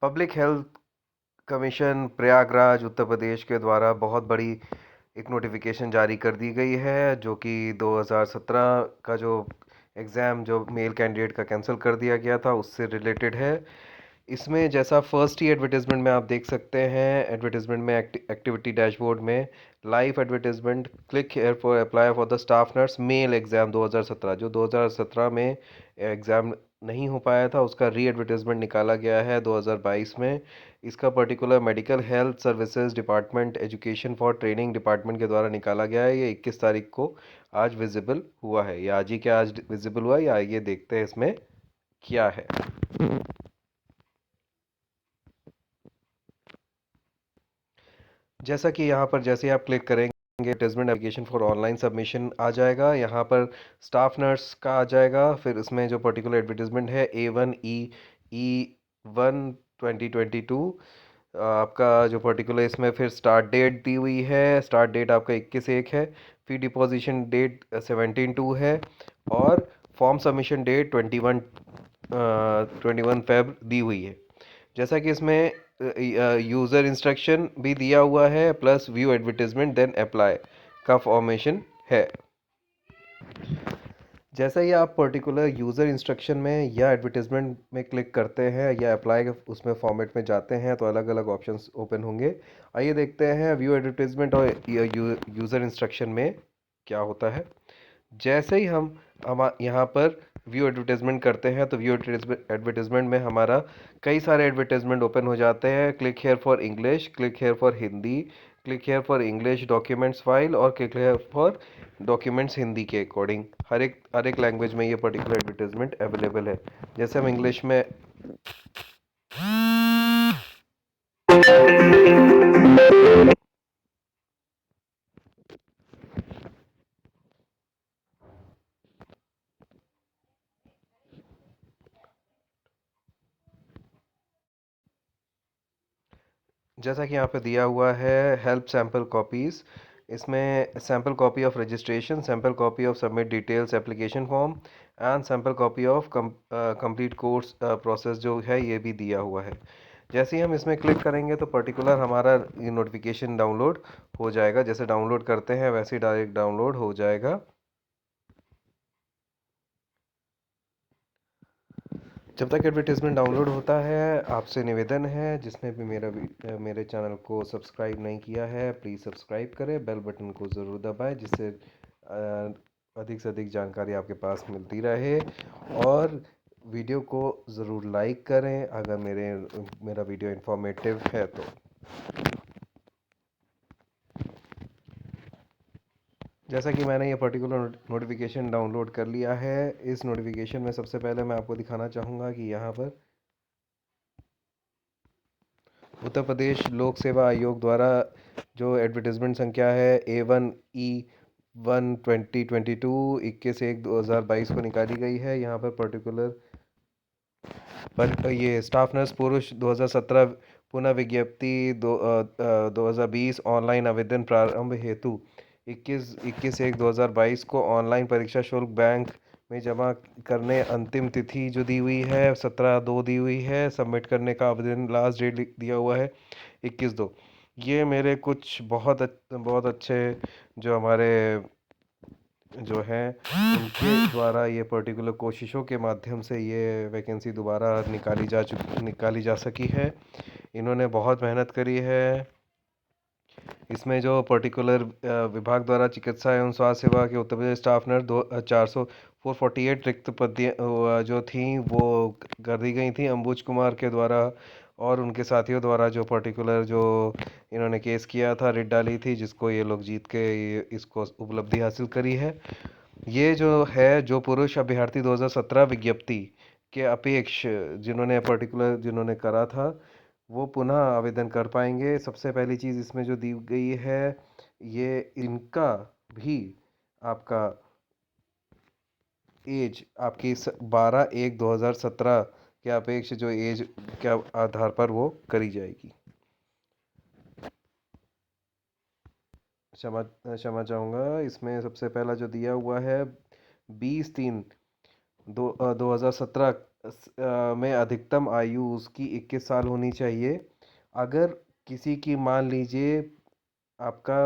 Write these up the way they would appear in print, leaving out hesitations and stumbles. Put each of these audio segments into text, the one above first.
Public health commission Prayagraj Uttar Pradesh के द्वारा बहुत बड़ी एक नोटिफिकेशन जारी कर दी गई है, जो कि 2017 का जो एग्ज़ाम जो मेल कैंडिडेट का कैंसिल कर दिया गया था उससे रिलेटेड है। इसमें जैसा फर्स्ट ही एडवर्टाइजमेंट में आप देख सकते हैं, एडवर्टाइजमेंट में एक्टिविटी डैशबोर्ड में live advertisement, click here for apply for the staff nurse male exam 2017, जो 2017 में एग्ज़ाम नहीं हो पाया था उसका री एडवर्टाइजमेंट निकाला गया है 2022 में। इसका particular medical health services department education for training department के द्वारा निकाला गया है। ये 21 तारीख को आज विजिबल हुआ है, या आज ही क्या आज विजिबल हुआ, या ये देखते हैं इसमें क्या है। जैसा कि यहाँ पर जैसे ही आप क्लिक करेंगे advertisement application for online submission आ जाएगा, यहाँ पर स्टाफ नर्स का आ जाएगा। फिर इसमें जो पर्टिकुलर एडवर्टाइजमेंट है A1E1 2022, आपका जो पर्टिकुलर इसमें फिर स्टार्ट डेट दी हुई है। स्टार्ट डेट आपका 21/1 है, फी डिपॉजिशन डेट 17/2 है, और फॉर्म सबमिशन डेट 21 फेब दी हुई है। जैसा कि इसमें यूज़र इंस्ट्रक्शन भी दिया हुआ है, plus view advertisement then apply का फॉर्मेशन है। जैसा ही आप पर्टिकुलर यूज़र इंस्ट्रक्शन में या एडवर्टाइजमेंट में क्लिक करते हैं या अप्लाई के उसमें फॉर्मेट में जाते हैं तो अलग अलग ऑप्शंस ओपन होंगे। आइए देखते हैं व्यू एडवर्टाइजमेंट और यूज़र इंस्ट्रक्शन में क्या होता है। जैसे ही हम यहाँ पर व्यू एडवर्टाइजमेंट करते हैं तो व्यू एडवर्टाइजमेंट में हमारा कई सारे एडवर्टाइजमेंट ओपन हो जाते हैं। Click here for English, click here for Hindi, click here for English documents file, और click here for documents Hindi के अकॉर्डिंग हर एक लैंग्वेज में ये पर्टिकुलर एडवर्टाइजमेंट अवेलेबल है। जैसे हम इंग्लिश में जैसा कि यहाँ पे दिया हुआ है हेल्प सैम्पल कॉपीज़, इसमें sample copy of registration, sample copy of submit details application form, and sample copy of complete course process जो है ये भी दिया हुआ है। जैसे ही हम इसमें क्लिक करेंगे तो पर्टिकुलर हमारा ये नोटिफिकेशन डाउनलोड हो जाएगा। जैसे डाउनलोड करते हैं वैसे ही डायरेक्ट डाउनलोड हो जाएगा। जब तक एडवर्टाइजमेंट डाउनलोड होता है, आपसे निवेदन है जिसने भी मेरे चैनल को सब्सक्राइब नहीं किया है प्लीज़ सब्सक्राइब करें, बेल बटन को ज़रूर दबाएं जिससे अधिक से अधिक जानकारी आपके पास मिलती रहे, और वीडियो को ज़रूर लाइक करें अगर मेरा वीडियो इन्फॉर्मेटिव है तो। जैसा कि मैंने ये पर्टिकुलर नोटिफिकेशन डाउनलोड कर लिया है, इस नोटिफिकेशन में सबसे पहले मैं आपको दिखाना चाहूँगा कि यहाँ पर उत्तर प्रदेश लोक सेवा आयोग द्वारा जो एडवर्टाइजमेंट संख्या है A1E1 2022 21/1/2022 को निकाली गई है। यहाँ पर पर्टिकुलर पर ये स्टाफ नर्स पुरुष 2017 पुनः विज्ञप्ति 2020 ऑनलाइन आवेदन प्रारंभ हेतु 21/1/2022 को ऑनलाइन परीक्षा शुल्क बैंक में जमा करने अंतिम तिथि जो दी हुई है 17/2 दी हुई है। सबमिट करने का आवेदन लास्ट डेट दिया हुआ है 21/2। ये मेरे कुछ बहुत अच्छे जो हमारे जो हैं उनके द्वारा ये पर्टिकुलर कोशिशों के माध्यम से ये वैकेंसी दोबारा निकाली जा सकी है। इन्होंने बहुत मेहनत करी है। इसमें जो पर्टिकुलर विभाग द्वारा चिकित्सा एवं स्वास्थ्य सेवा के उत्तर प्रदेश स्टाफ नर्स 448 रिक्त पद जो थी वो कर दी गई थी अंबुज कुमार के द्वारा और उनके साथियों द्वारा, जो पर्टिकुलर जो इन्होंने केस किया था, रिट डाली थी, जिसको ये लोग जीत के इसको उपलब्धि हासिल करी है। ये जो है जो पुरुष अभ्यर्थी 2017 विज्ञप्ति के अपेक्ष जिन्होंने करा था वो पुनः आवेदन कर पाएंगे। सबसे पहली चीज़ इसमें जो दी गई है, ये इनका भी आपका एज आपकी 12/1/2017 के अपेक्ष जो एज के आधार पर वो करी जाएगी। क्षमा चाहूँगा, इसमें सबसे पहला जो दिया हुआ है 20/3/2017 में अधिकतम आयु उसकी 21 साल होनी चाहिए। अगर किसी की मान लीजिए आपका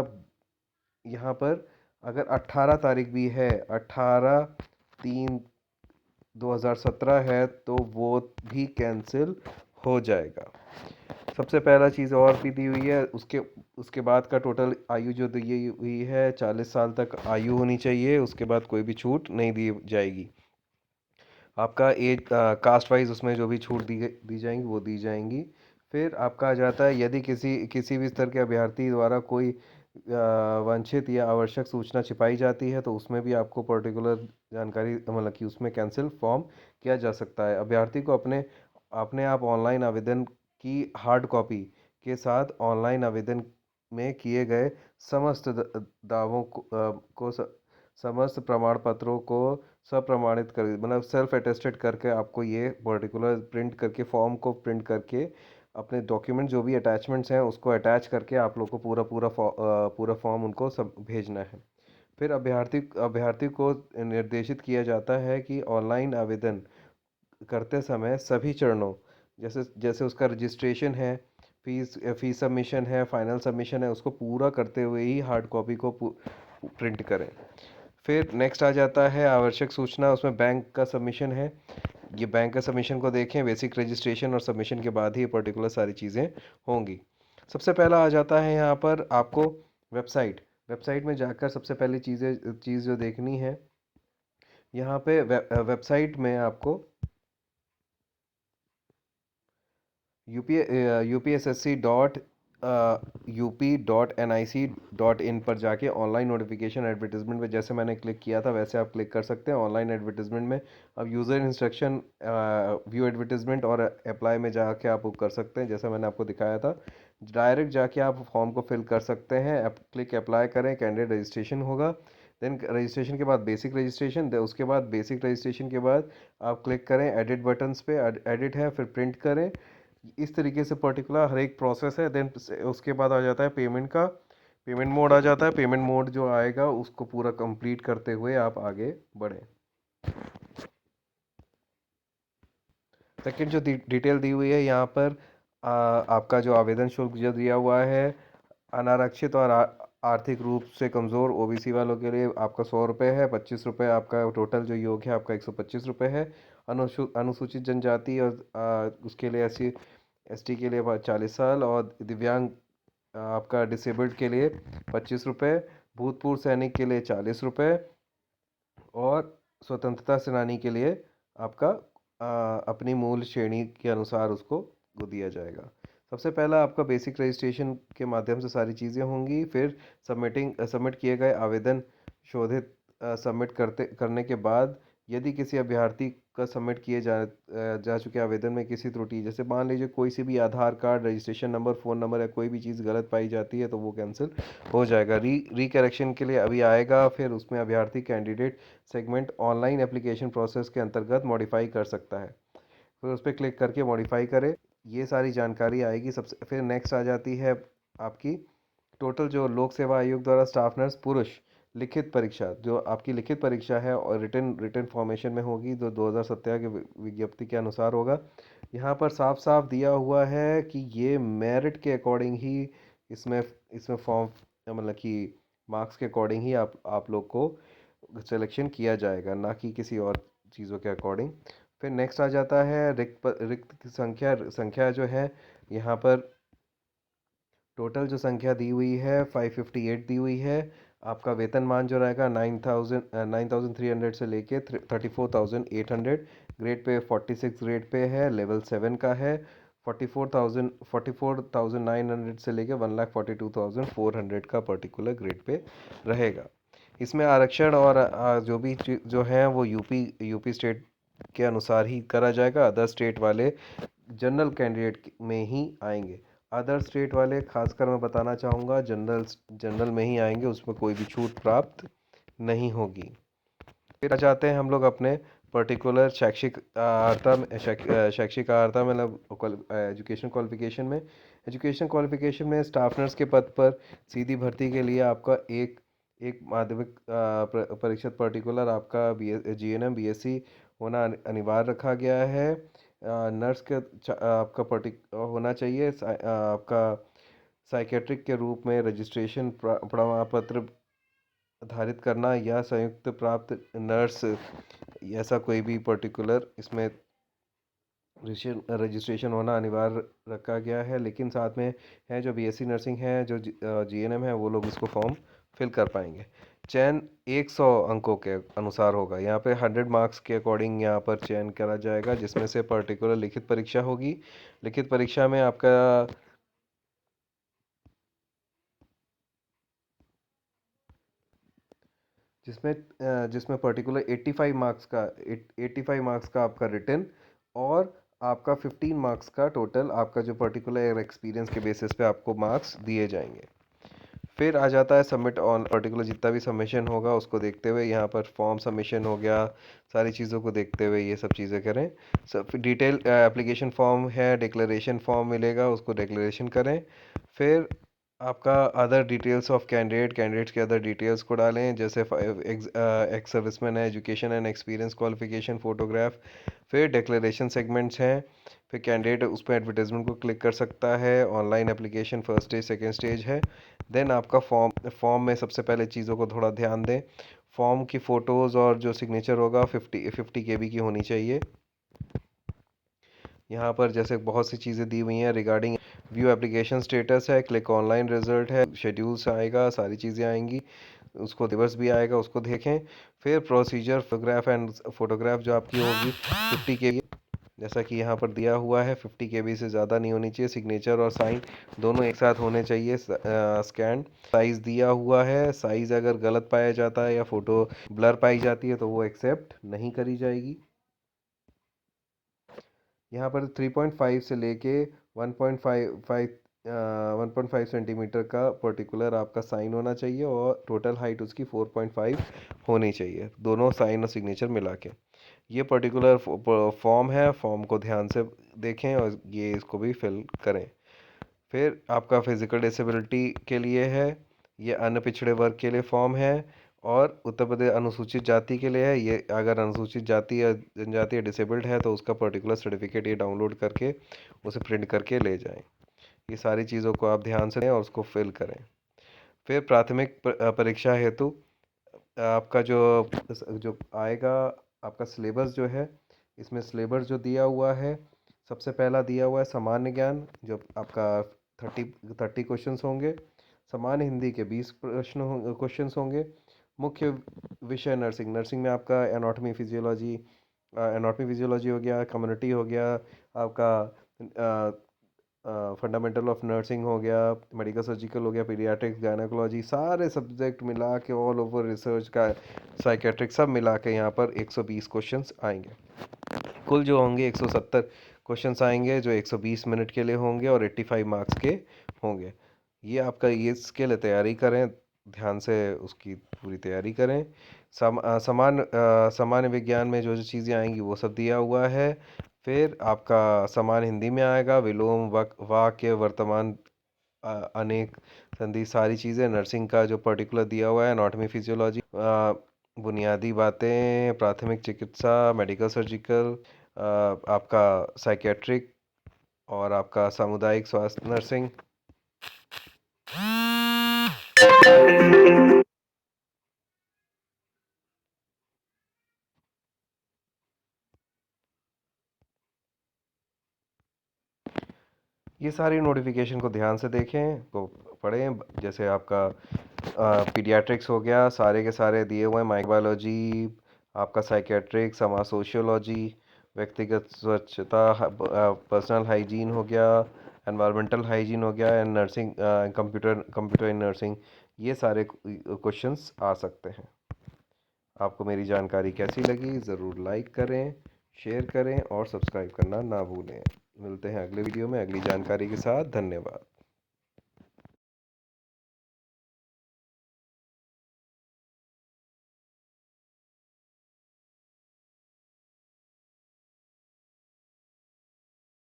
यहाँ पर अगर 18 तारीख भी है, 18/3/2017 है, तो वो भी कैंसिल हो जाएगा। सबसे पहला चीज़ और भी दी हुई है, उसके उसके बाद का टोटल आयु जो दी हुई है 40 साल तक आयु होनी चाहिए, उसके बाद कोई भी छूट नहीं दी जाएगी। आपका एज कास्ट वाइज उसमें जो भी छूट दी जाएंगी वो दी जाएंगी। फिर आपका आ जाता है, यदि किसी किसी भी स्तर के अभ्यर्थी द्वारा कोई वांछित या आवश्यक सूचना छिपाई जाती है तो उसमें भी आपको पर्टिकुलर जानकारी मतलब कि उसमें कैंसिल फॉर्म किया जा सकता है। अभ्यर्थी को अपने अपने आप ऑनलाइन आवेदन की हार्ड कॉपी के साथ ऑनलाइन आवेदन में किए गए समस्त दावों को समस्त प्रमाण पत्रों को सप्रमाणित कर मतलब सेल्फ अटेस्टेड करके आपको ये पर्टिकुलर प्रिंट करके फॉर्म को प्रिंट करके अपने डॉक्यूमेंट जो भी अटैचमेंट्स हैं उसको अटैच करके आप लोग को पूरा फॉर्म उनको सब भेजना है। फिर अभ्यर्थी अभ्यर्थी को निर्देशित किया जाता है कि ऑनलाइन आवेदन करते समय सभी चरणों जैसे जैसे उसका रजिस्ट्रेशन है, फीस सबमिशन है, फाइनल सबमिशन है, उसको पूरा करते हुए ही हार्ड कॉपी को प्रिंट करें। फिर नेक्स्ट आ जाता है आवश्यक सूचना, उसमें बैंक का सबमिशन है। ये बैंक का सबमिशन को देखें, बेसिक रजिस्ट्रेशन और सबमिशन के बाद ही ये पर्टिकुलर सारी चीज़ें होंगी। सबसे पहला आ जाता है यहाँ पर आपको वेबसाइट। वेबसाइट में जाकर सबसे पहली चीज़ जो देखनी है, यहाँ पे वेबसाइट में आपको UPSSC.UP.NIC.in पर जाके ऑनलाइन नोटिफिकेशन एडवर्टीजमेंट में जैसे मैंने क्लिक किया था वैसे आप क्लिक कर सकते हैं। ऑनलाइन एडवर्टीजमेंट में अब यूज़र इंस्ट्रक्शन व्यू एडवर्टीजमेंट और अप्लाई में जाके आप वो कर सकते हैं जैसा मैंने आपको दिखाया था। डायरेक्ट जाके आप फॉर्म को फिल कर सकते हैं। क्लिक अप्लाई करें, कैंडिडेट रजिस्ट्रेशन होगा। देन रजिस्ट्रेशन के बाद बेसिक रजिस्ट्रेशन, उसके बाद बेसिक रजिस्ट्रेशन के बाद आप क्लिक करें एडिट बटन्स पे, एडिट है फिर प्रिंट करें। इस तरीके से पर्टिकुलर हर एक प्रोसेस है। देन उसके बाद आ जाता है पेमेंट का, पेमेंट मोड आ जाता है। पेमेंट मोड जो आएगा उसको पूरा कंप्लीट करते हुए आप आगे बढ़ें। सेकंड जो डिटेल दी हुई है यहाँ पर आपका जो आवेदन शुल्क जो दिया हुआ है, अनारक्षित और आर्थिक रूप से कमज़ोर ओबीसी वालों के लिए आपका 100 रुपये है। 25 रुपये आपका टोटल जो योग है आपका 125 रुपये है। अनुसूचित जनजाति और उसके लिए एसटी के लिए 40 साल और दिव्यांग आपका डिसेबल्ड के लिए 25 रुपये। भूतपूर्व सैनिक के लिए 40 रुपये और स्वतंत्रता सेनानी के लिए आपका अपनी मूल श्रेणी के अनुसार उसको वो दिया जाएगा। सबसे पहला आपका बेसिक रजिस्ट्रेशन के माध्यम से सारी चीज़ें होंगी। फिर सबमिट किए गए आवेदन शोधित सबमिट करने के बाद यदि किसी अभ्यर्थी का सबमिट किए जा चुके आवेदन में किसी त्रुटि, जैसे मान लीजिए कोई सी भी Aadhaar card registration number phone number या कोई भी चीज़ गलत पाई जाती है तो वो कैंसिल हो जाएगा। री करेक्शन के लिए अभी आएगा। फिर उसमें अभ्यर्थी candidate segment online application process के अंतर्गत मॉडिफाई कर सकता है। फिर उस पर क्लिक करके मॉडिफाई करें। ये सारी जानकारी आएगी। सबसे फिर नेक्स्ट आ जाती है आपकी टोटल जो लोक सेवा आयोग द्वारा स्टाफ नर्स पुरुष लिखित परीक्षा, जो आपकी लिखित परीक्षा है और रिटन रिटन फॉर्मेशन में होगी जो 2017 के विज्ञप्ति के अनुसार होगा। यहाँ पर साफ साफ दिया हुआ है कि ये मेरिट के अकॉर्डिंग ही इसमें इसमें फॉर्म मतलब कि मार्क्स के अकॉर्डिंग ही आप लोग को सिलेक्शन किया जाएगा, ना कि किसी और चीज़ों के अकॉर्डिंग। फिर नेक्स्ट आ जाता है रिक्त की संख्या। संख्या जो है यहाँ पर टोटल जो संख्या दी हुई है 558 दी हुई है। आपका वेतनमान जो रहेगा 9300 से लेके 34,800। ग्रेड पे 46 ग्रेड पे है, लेवल 7 का है। 44,900 से लेके 1,42,400 का पर्टिकुलर ग्रेड पे रहेगा। इसमें आरक्षण और जो भी जो है वो यूपी स्टेट के अनुसार ही करा जाएगा। अदर स्टेट वाले जनरल कैंडिडेट में ही आएंगे। अदर स्टेट वाले खासकर मैं बताना चाहूँगा जनरल जनरल में ही आएंगे, उसमें कोई भी छूट प्राप्त नहीं होगी। फिर आ जाते हैं हम लोग अपने पर्टिकुलर शैक्षिक अर्हता मतलब एजुकेशन क्वालिफिकेशन में। एजुकेशन क्वालिफिकेशन में स्टाफ नर्स के पद पर सीधी भर्ती के लिए आपका एक एक माध्यमिक परीक्षा पर्टिकुलर आपका GNM BSc होना अनिवार्य रखा गया है। नर्स के आपका होना चाहिए आपका साइकेट्रिक के रूप में रजिस्ट्रेशन प्रमाण पत्र धारित करना या संयुक्त प्राप्त नर्स, ऐसा कोई भी पर्टिकुलर इसमें रजिस्ट्रेशन होना अनिवार्य रखा गया है। लेकिन साथ में है जो बीएससी नर्सिंग है, जो जीएनएम है, वो लोग इसको फॉर्म फिल कर पाएंगे। चयन 100 अंकों के अनुसार होगा। यहाँ पे 100 मार्क्स के अकॉर्डिंग यहाँ पर चयन करा जाएगा, जिसमें से पर्टिकुलर लिखित परीक्षा होगी। लिखित परीक्षा में आपका जिसमें पर्टिकुलर 85 मार्क्स का आपका रिटन, और आपका 15 मार्क्स का टोटल आपका जो पर्टिकुलर एक्सपीरियंस के बेसिस पे आपको मार्क्स दिए जाएंगे। फिर आ जाता है सबमिट ऑन पर्टिकुलर, जितना भी सबमिशन होगा उसको देखते हुए यहाँ पर फॉर्म सबमिशन हो गया, सारी चीज़ों को देखते हुए ये सब चीज़ें करें। सब डिटेल एप्लीकेशन फॉर्म है, डिक्लेरेशन फॉर्म मिलेगा, उसको डिक्लेरेशन करें। फिर आपका अदर डिटेल्स ऑफ कैंडिडेट्स के अदर डिटेल्स को डालें, जैसे एक्स सर्विसमैन है, education and experience qualification, photograph. फिर डिक्लेरेशन सेगमेंट्स हैं। फिर कैंडिडेट उस पर एडवर्टाइजमेंट को क्लिक कर सकता है। Online application first stage second stage है। देन आपका फॉर्म में सबसे पहले चीज़ों को थोड़ा ध्यान दें। फॉर्म की फ़ोटोज़ और जो सिग्नेचर होगा 50 KB की होनी चाहिए। यहाँ पर जैसे बहुत सी चीज़ें दी हुई हैं रिगार्डिंग व्यू एप्लीकेशन स्टेटस है, क्लिक ऑनलाइन रिजल्ट है, शेड्यूल्स आएगा, सारी चीज़ें आएंगी, उसको दिवस भी आएगा, उसको देखें। फिर प्रोसीजर फोटोग्राफ जो आपकी होगी 50 KB, जैसा कि यहाँ पर दिया हुआ है 50 KB से ज़्यादा नहीं होनी चाहिए। सिग्नेचर और साइन दोनों एक साथ होने चाहिए। स्कैन साइज़ दिया हुआ है, साइज़ अगर गलत पाया जाता है या फ़ोटो ब्लर पाई जाती है तो वो एक्सेप्ट नहीं करी जाएगी। यहाँ पर 3.5 से लेके 1.5 सेंटीमीटर का पर्टिकुलर आपका साइन होना चाहिए, और टोटल हाइट उसकी 4.5 होनी चाहिए, दोनों साइन और सिग्नेचर मिला के। ये पर्टिकुलर फॉर्म है, फॉर्म को ध्यान से देखें और ये इसको भी फिल करें। फिर आपका फिजिकल डिसेबिलिटी के लिए है, ये अन्य पिछड़े वर्ग के लिए फॉर्म है, और उत्तर प्रदेश अनुसूचित जाति के लिए है। ये अगर अनुसूचित जाति या जनजाति या डिसेबल्ड है तो उसका पर्टिकुलर सर्टिफिकेट ये डाउनलोड करके उसे प्रिंट करके ले जाएं। ये सारी चीज़ों को आप ध्यान से लें और उसको फिल करें। फिर प्राथमिक परीक्षा हेतु आपका जो जो आएगा आपका सिलेबस जो है, इसमें सिलेबस जो दिया हुआ है, सबसे पहला दिया हुआ है सामान्य ज्ञान, जो आपका 30 क्वेश्चंस होंगे। सामान्य हिंदी के 20 क्वेश्चंस होंगे। मुख्य विषय नर्सिंग, नर्सिंग में आपका एनाटॉमी फिजियोलॉजी हो गया, कम्युनिटी हो गया, आपका फंडामेंटल ऑफ नर्सिंग हो गया, मेडिकल सर्जिकल हो गया, पीडियाट्रिक्स, गायनेकोलॉजी, सारे सब्जेक्ट मिला के ऑल ओवर रिसर्च का साइकेट्रिक सब मिला के यहाँ पर 120 क्वेश्चंस आएंगे। कुल जो होंगे 170 क्वेश्चंस आएंगे, जो 120 मिनट के लिए होंगे और 85 मार्क्स के होंगे। ये आपका ये इसके लिए तैयारी करें, ध्यान से उसकी पूरी तैयारी करें। सामान्य विज्ञान में जो जो चीज़ें आएंगी वो सब दिया हुआ है। फिर आपका सामान्य हिंदी में आएगा विलोम, वाक्य, वर्तमान, अनेक, संधि, सारी चीज़ें। नर्सिंग का जो पर्टिकुलर दिया हुआ है एनाटॉमी फिजियोलॉजी, बुनियादी बातें, प्राथमिक चिकित्सा, मेडिकल सर्जिकल, आपका साइकेट्रिक, और आपका सामुदायिक स्वास्थ्य नर्सिंग। ये सारी नोटिफिकेशन को ध्यान से देखें, को पढ़ें। जैसे आपका पीडियाट्रिक्स हो गया, सारे के सारे दिए हुए हैं, माइक्रोबायोलॉजी, आपका साइकेट्रिक, समाज सोशियोलॉजी, व्यक्तिगत स्वच्छता, पर्सनल हाइजीन हो गया, एनवायरमेंटल हाइजीन हो गया, and nursing, computer in nursing, ये सारे क्वेश्चंस आ सकते हैं। आपको मेरी जानकारी कैसी लगी ज़रूर लाइक करें, शेयर करें और सब्सक्राइब करना ना भूलें। मिलते हैं अगले वीडियो में अगली जानकारी के साथ। धन्यवाद।